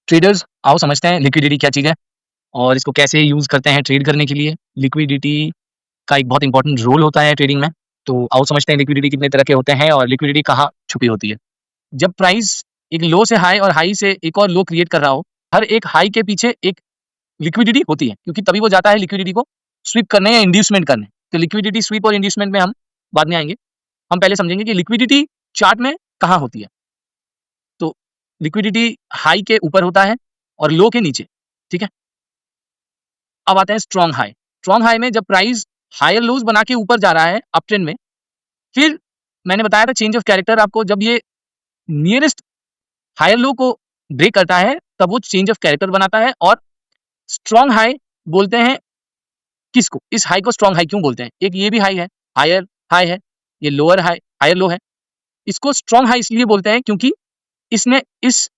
Traders आओ समझते हैं लिक्विडिटी क्या चीज़ है और इसको कैसे यूज़ करते हैं ट्रेड करने के लिए। लिक्विडिटी का एक बहुत इंपॉर्टेंट रोल होता है ट्रेडिंग में। तो आओ समझते हैं लिक्विडिटी कितने तरह के होते हैं और लिक्विडिटी कहाँ छुपी होती है। जब प्राइस एक लो से हाई और हाई से एक और लो क्रिएट कर रहा हो, हर एक हाई के पीछे एक लिक्विडिटी होती है, क्योंकि तभी वो जाता है लिक्विडिटी को स्वीप करने या इंड्यूसमेंट करने। तो लिक्विडिटी स्वीप और इंड्यूसमेंट में हम बाद में आएंगे। हम पहले समझेंगे कि लिक्विडिटी चार्ट में कहाँ होती है। तो लिक्विडिटी हाई के ऊपर होता है और लो के नीचे, ठीक है। अब आते हैं स्ट्रॉन्ग हाई। स्ट्रॉन्ग हाई में जब प्राइस हायर लोज बना के ऊपर जा रहा है अप ट्रेंड में, फिर मैंने बताया था चेंज ऑफ कैरेक्टर आपको, जब ये नियरेस्ट हायर लो को ब्रेक करता है तब वो चेंज ऑफ कैरेक्टर बनाता है। और स्ट्रॉन्ग हाई बोलते हैं किसको, इस हाई को स्ट्रॉन्ग हाई क्यों बोलते हैं। एक ये भी हाई है, हायर हाई है, ये लोअर हाई हायर लो है। इसको स्ट्रॉन्ग हाई इसलिए बोलते हैं क्योंकि इसने इस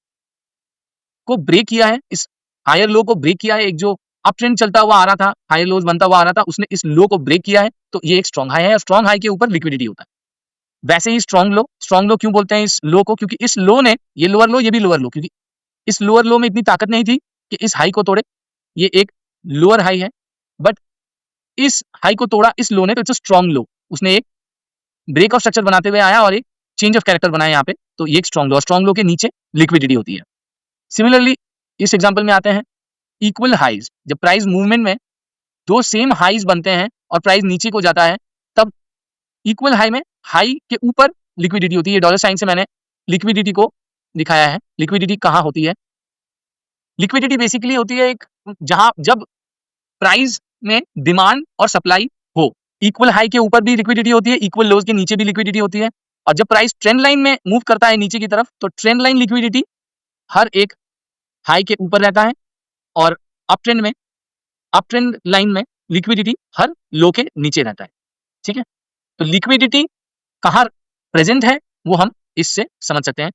को ब्रेक किया है, इस हायर लो को ब्रेक किया है। एक जो अप ट्रेंड चलता हुआ आ रहा था, हायर लोज बनता हुआ आ रहा था, उसने इस लो को ब्रेक किया है, तो ये एक स्ट्रॉन्ग हाई है। स्ट्रॉन्ग हाई के ऊपर लिक्विडिटी होता है। वैसे ही स्ट्रॉन्ग लो क्यों बोलते हैं इस लो को, क्योंकि इस लो ने, ये लोअर लो ये भी लोअर लो, क्योंकि इस लोअर लो में इतनी ताकत नहीं थी कि इस हाई को तोड़े। ये एक लोअर हाई है, बट इस हाई को तोड़ा इस लो ने, तो इट्स अ स्ट्रॉन्ग लो। उसने एक ब्रेक ऑफ स्ट्रक्चर बनाते हुए आया और एक चेंज ऑफ कैरेक्टर बनाया यहाँ पे, तो ये एक स्ट्रॉन्ग लो। स्ट्रॉन्ग लो के नीचे लिक्विडिटी होती है। सिमिलरली इस एग्जाम्पल में आते हैं इक्वल हाइज। जब प्राइस मूवमेंट में दो सेम हाइज बनते हैं और प्राइस नीचे को जाता है, तब इक्वल हाई में हाई के ऊपर लिक्विडिटी होती है। डॉलर साइन से मैंने लिक्विडिटी को दिखाया है। लिक्विडिटी कहाँ होती है? लिक्विडिटी बेसिकली होती है एक, जहां जब प्राइस में डिमांड और सप्लाई हो। इक्वल हाई के ऊपर भी लिक्विडिटी होती है, इक्वल लोज के नीचे भी लिक्विडिटी होती है। और जब प्राइस ट्रेंड लाइन में मूव करता है नीचे की तरफ, तो ट्रेंड लाइन लिक्विडिटी हर एक हाई के ऊपर रहता है और अप ट्रेंड लाइन में लिक्विडिटी हर लो के नीचे रहता है, ठीक है। तो लिक्विडिटी कहाँ प्रेजेंट है वो हम इससे समझ सकते हैं।